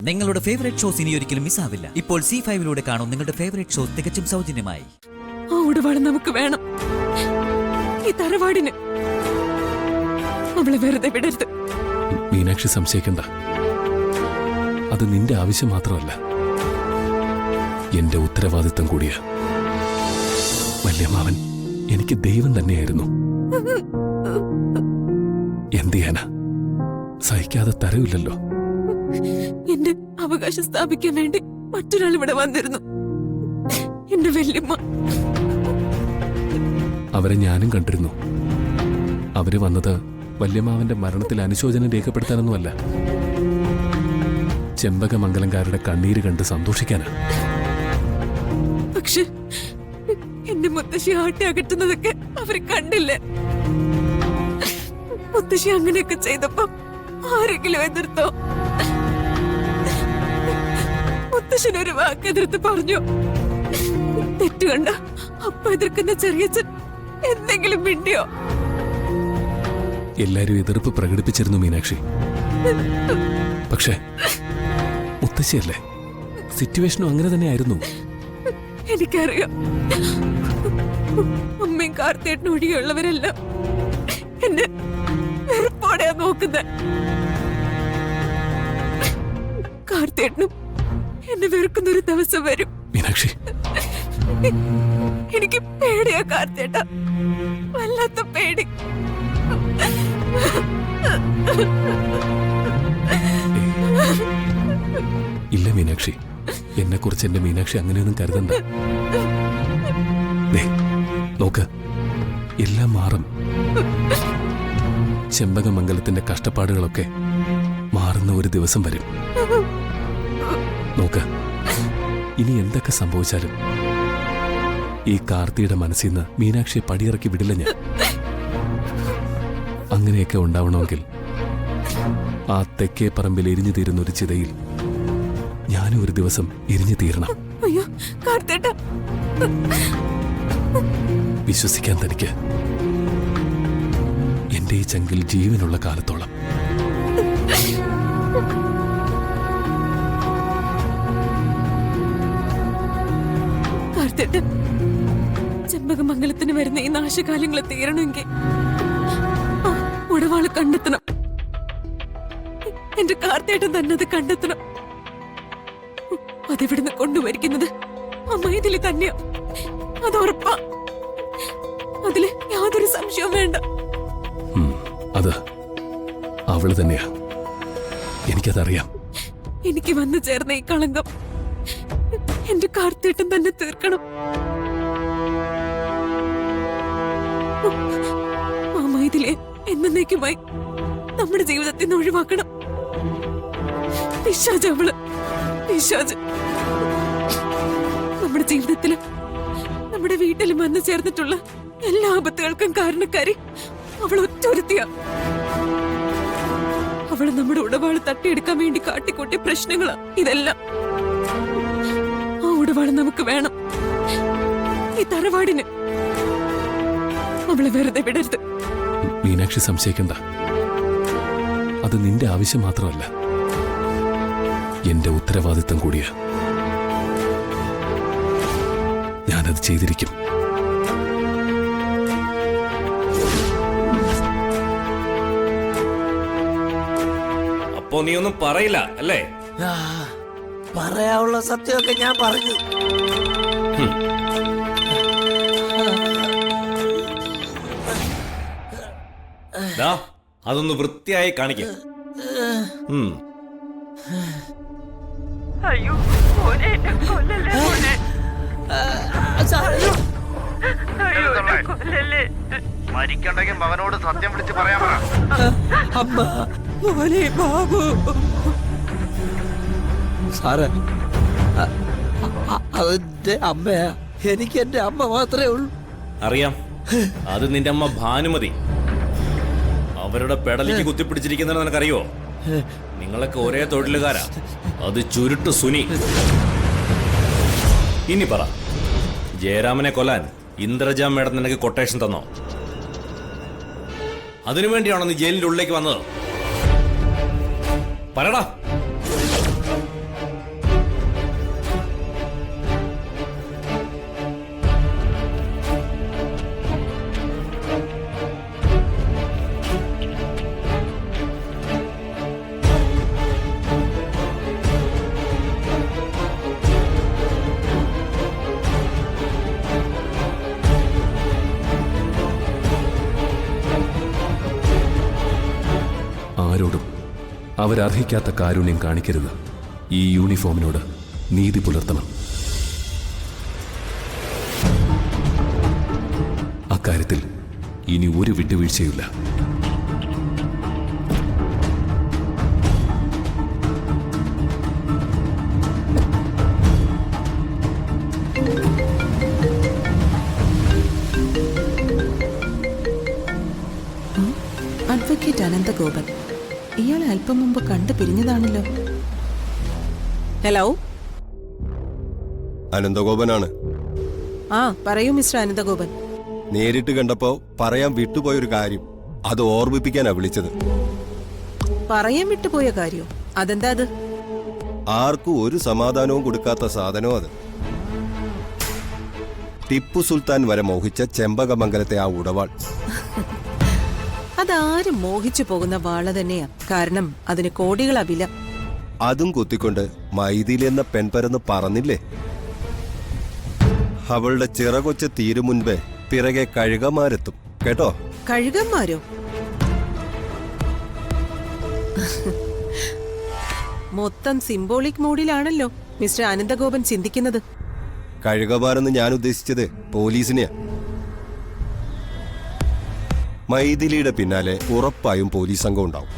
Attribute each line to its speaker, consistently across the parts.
Speaker 1: നിങ്ങളുടെ favourite shows ഇനി ഒരിക്കലും മിസ്സാവില്ല. ഇപ്പോൾ C5 കാണും നിങ്ങളുടെ ഫേവറേറ്റ് ഷോസ് തികച്ചും സൗജന്യമായി.
Speaker 2: ആ ഉടവാള് നമുക്ക് വേണം. ഈ തറവാടിന് അവളെ വെറുതെ വിടരുത്.
Speaker 3: മീനാക്ഷി സംശയിക്കണ്ട. അത് നിന്റെ ആവശ്യം മാത്രമല്ല, എന്റെ ഉത്തരവാദിത്തം കൂടിയാ. വല്യമ്മാവൻ എനിക്ക് ദൈവം തന്നെയായിരുന്നു. എന്ത് ചെയ്യാനാ, സഹിക്കാതെ തരവില്ലല്ലോ.
Speaker 2: എന്റെ അവകാശം സ്ഥാപിക്കാൻ വേണ്ടി മറ്റൊരാൾ ഇവിടെ വന്നിരുന്നു, എന്റെ വല്യമ്മ.
Speaker 3: അവരെ ഞാനും കണ്ടിരുന്നു. അവര് വന്നത് വല്യമ്മാവന്റെ മരണത്തിൽ അനുശോചനം രേഖപ്പെടുത്താനൊന്നുമല്ല, ചെമ്പകമംഗലംകാരുടെ കണ്ണീര് കണ്ട് സന്തോഷിക്കാനാ.
Speaker 2: പക്ഷെ എന്റെ മുത്തശ്ശി ആട്ടി അകറ്റുന്നതൊക്കെ അവര് കണ്ടില്ലേ? മുത്തശ്ശി അങ്ങനെയൊക്കെ ചെയ്തപ്പോ ആരെങ്കിലും എതിർത്തോ? മുത്തശ്ശനൊരു വാക്കെതിർത്ത് പറഞ്ഞു. തെറ്റ് കണ്ട അപ്പ എതിർക്കുന്ന ചെറിയച്ഛൻ എന്തെങ്കിലും മിണ്ടിയോ?
Speaker 3: എല്ലാരും എതിർപ്പ് പ്രകടിപ്പിച്ചിരുന്നു മീനാക്ഷി. പക്ഷേ മുത്തശ്ശിയല്ലേ, സിറ്റുവേഷനും അങ്ങനെ തന്നെയായിരുന്നു.
Speaker 2: എനിക്കറിയാം, അമ്മയും കാർത്തേട്ടനും ഒഴികെയുള്ളവരെല്ലാം എന്നെ വെറുപ്പോടെയാ നോക്കുന്നത്. കാർത്തേട്ടനും എന്നെ വെറുക്കുന്നൊരു ദിവസം വരും
Speaker 3: മീനാക്ഷി.
Speaker 2: എനിക്ക് പേടിയാ കാർത്തേട്ട, വല്ലാത്ത പേടി.
Speaker 3: ഇല്ല മീനാക്ഷി, എന്നെ കുറിച്ച് എന്റെ മീനാക്ഷി അങ്ങനെയൊന്നും കരുതണ്ട. നോക്ക്, എല്ലാം മാറും. ചെമ്പകമംഗലത്തിന്റെ കഷ്ടപ്പാടുകളൊക്കെ മാറുന്ന ഒരു ദിവസം വരും. നോക്ക്, ഇനി എന്തൊക്കെ സംഭവിച്ചാലും ഈ കാർത്തിയുടെ മനസ്സിൽ നിന്ന് മീനാക്ഷിയെ പടിയിറക്കി വിടില്ല ഞാൻ. അങ്ങനെയൊക്കെ ഉണ്ടാവണമെങ്കിൽ ആ തെക്കേ പറമ്പിൽ എരിഞ്ഞു തീരുന്ന ഒരു ചിതയിൽ ഞാനും ഒരു ദിവസം എരിഞ്ഞു തീരണം.
Speaker 2: അയ്യോ കാർത്തേട്ട,
Speaker 3: വിശ്വസിക്കാൻ തനിക്ക് എന്റെ ഈ ചങ്കിൽ ജീവനുള്ള കാലത്തോളം.
Speaker 2: കാർത്തേട്ട, ചെമ്പകമംഗലത്തിന് വരുന്ന ഈ നാശകാലങ്ങൾ തീരണമെങ്കിൽ ഉടവാള് കണ്ടെത്തണം. എന്റെ കാർത്തേട്ടൻ തന്നെ അത് കണ്ടെത്തണം. അതെവിടുന്ന് കൊണ്ടുവരിക്കുന്നത് അമ്മയിതില് തന്നെയാ, അത് ഉറപ്പാ. അതില് യാതൊരു സംശയവും വേണ്ട.
Speaker 3: അത് അവള് തന്നെയാ, എനിക്കതറിയാം.
Speaker 2: എനിക്ക് വന്നു ചേർന്ന ഈ കളങ്കം എന്റെ കാർത്തേട്ടൻ തന്നെ തീർക്കണം. ഇതിലെ എന്നേക്കുമായി നമ്മുടെ ജീവിതത്തിൽ നിന്ന് ഒഴിവാക്കണം. പിശാച് അവള്, പിശാച്. നമ്മുടെ ജീവിതത്തിലും നമ്മുടെ വീട്ടിലും വന്നു ചേർന്നിട്ടുള്ള എല്ലാ ആപത്തുകൾക്കും കാരണക്കാരി അവൾ ഒറ്റൊരുത്തിയ. അവള് നമ്മുടെ ഉടവാള് തട്ടിയെടുക്കാൻ വേണ്ടി കാട്ടിക്കൂട്ടിയ പ്രശ്നങ്ങളാ ഇതെല്ലാം. ആ ഉടവാള് നമുക്ക് വേണം. ഈ തറവാടിന് അവളെ വെറുതെ വിടരുത്.
Speaker 3: മീനാക്ഷി സംശയിക്കണ്ട. അത് നിന്റെ ആവശ്യം മാത്രമല്ല, എന്റെ ഉത്തരവാദിത്തം കൂടിയാ. ഞാനത് ചെയ്തിരിക്കും.
Speaker 4: അപ്പോ നീ ഒന്നും പറയില്ല അല്ലേ?
Speaker 5: പറയാനുള്ള സത്യമൊക്കെ ഞാൻ പറഞ്ഞു.
Speaker 4: അതൊന്ന് വൃത്തിയായി കാണിക്ക.
Speaker 2: അയ്യോ,
Speaker 6: മരിക്കണ്ടെങ്കിൽ മകനോട് സത്യം വിളിച്ച് പറയാൻ പറ.
Speaker 5: അമ്മ, മോനെ ബാബു. സാറേ, അതെന്റെ അമ്മയാ. എനിക്ക് എന്റെ അമ്മ മാത്രമേ ഉള്ളൂ.
Speaker 4: അറിയാം, അത് നിന്റെ അമ്മ ഭാനുമതി. അവരുടെ പെടലിക്ക് കുത്തിപ്പിടിച്ചിരിക്കുന്നത് നിനക്കറിയോ? നിങ്ങളൊക്കെ ഒരേ തൊഴിലുകാരാ. അത് ചുരുട്ട് സുനി. ഇനി പറ, ജയരാമനെ കൊല്ലാൻ ഇന്ദ്രജ മേഡം നിനക്ക് കൊട്ടേഷൻ തന്നോ? അതിനുവേണ്ടിയാണോ നീ ജയിലിന്റെ ഉള്ളിലേക്ക് വന്നത്? പറയടാ.
Speaker 3: അവരർഹിക്കാത്ത കാരുണ്യം കാണിക്കരുത്. ഈ യൂണിഫോമിനോട് നീതി പുലർത്തണം. അക്കാര്യത്തിൽ ഇനി ഒരു വിട്ടുവീഴ്ചയില്ല.
Speaker 2: അഡ്വക്കേറ്റ് അനന്തഗോപൻ, ഇയാളെ അല്പം മുമ്പ് കണ്ടു പിരിഞ്ഞതാണല്ലോ. ഹലോ,
Speaker 7: അനന്തഗോപനാണ്.
Speaker 2: ആ പറയൂ മിസ്റ്റർ അനന്തഗോപൻ.
Speaker 7: നേരിട്ട് കണ്ടപ്പോ പറയാൻ വിട്ടുപോയൊരു കാര്യം, അത് ഓർമ്മിപ്പിക്കാനാ വിളിച്ചത്.
Speaker 2: പറയാൻ വിട്ടുപോയ കാര്യോ? അതെന്താ അത്?
Speaker 7: ആർക്കും ഒരു സമാധാനവും കൊടുക്കാത്ത സാധനം അത്. ടിപ്പു സുൽത്താൻ വരെ മോഹിച്ച ചെമ്പകമംഗലത്തെ ആ ഉടവാൾ.
Speaker 2: അതാരും മോഹിച്ചു പോകുന്ന വാള തന്നെയാ. കാരണം അതിന് കോടികളാ വില.
Speaker 7: അതും കുത്തിക്കൊണ്ട് മൈഥിലി എന്ന പെൺപരന്ന് പറന്നില്ലേ? അവളുടെ ചിറകൊച്ച തീരു മുൻപേ പിറകെ കഴുകമാരെത്തും കേട്ടോ.
Speaker 2: കഴുകന്മാരോ? മൊത്തം സിംബോളിക് മോഡിലാണല്ലോ മിസ്റ്റർ അനന്തഗോപൻ ചിന്തിക്കുന്നത്.
Speaker 7: കഴുകമാരെന്ന് ഞാൻ ഉദ്ദേശിച്ചത് പോലീസിനെയാ. മൈഥിലിയുടെ പിന്നാലെ ഉറപ്പായും പോലീസ് സംഘം ഉണ്ടാവും.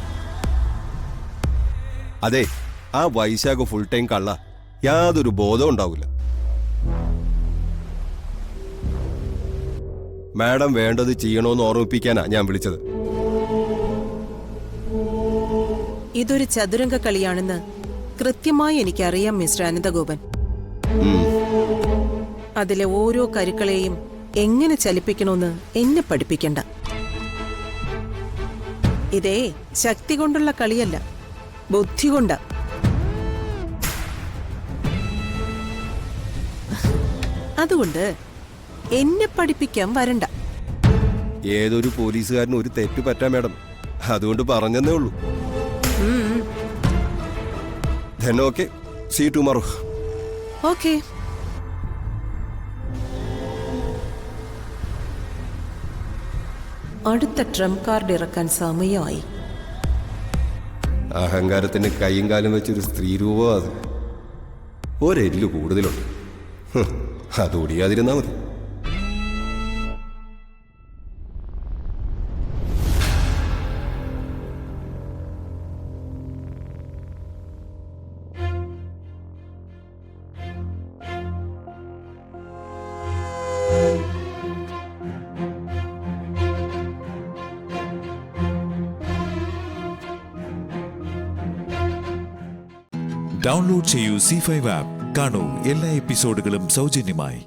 Speaker 7: അതെ, ആ വൈശാഖ ഫുൾ ടൈം കള്ള, യാതൊരു ബോധവും ഉണ്ടാവില്ല. മാഡം വേണ്ടത് ചെയ്യണോന്ന് ഓർമ്മിപ്പിക്കാനാ ഞാൻ വിളിച്ചത്.
Speaker 2: ഇതൊരു ചതുരംഗ കളിയാണെന്ന് കൃത്യമായി എനിക്കറിയാം മിസ്റ്റർ അനന്തഗോപൻ. അതിലെ ഓരോ കരുക്കളെയും എങ്ങനെ ചലിപ്പിക്കണമെന്ന് എന്നെ പഠിപ്പിക്കണ്ട. ഇതേ ശക്തി കൊണ്ടുള്ള കളിയല്ല, ബുദ്ധി കൊണ്ടാ. അതുകൊണ്ട് എന്നെ പഠിപ്പിക്കാൻ വരണ്ട.
Speaker 7: ഏതൊരു പോലീസുകാരനും ഒരു തെറ്റ് പറ്റാം മാഡം, അതുകൊണ്ട് പറഞ്ഞെന്നേ ഉള്ളൂ. Then okay, see you tomorrow.
Speaker 2: Okay. അടുത്ത ട്രംപ് കാർഡ് ഇറക്കാൻ സമയമായി.
Speaker 7: അഹങ്കാരത്തിന് കൈയും കാലും വെച്ചൊരു സ്ത്രീ രൂപം അത്. ഒരെല്ല് കൂടുതലുണ്ട്, അത് ഒടിയാതിരുന്നാ മതി.
Speaker 8: ഡൗൺലോഡ് ചെയ്യൂ C5 ആപ്പ്. കാണൂ എല്ലാ എപ്പിസോഡുകളും സൗജന്യമായി.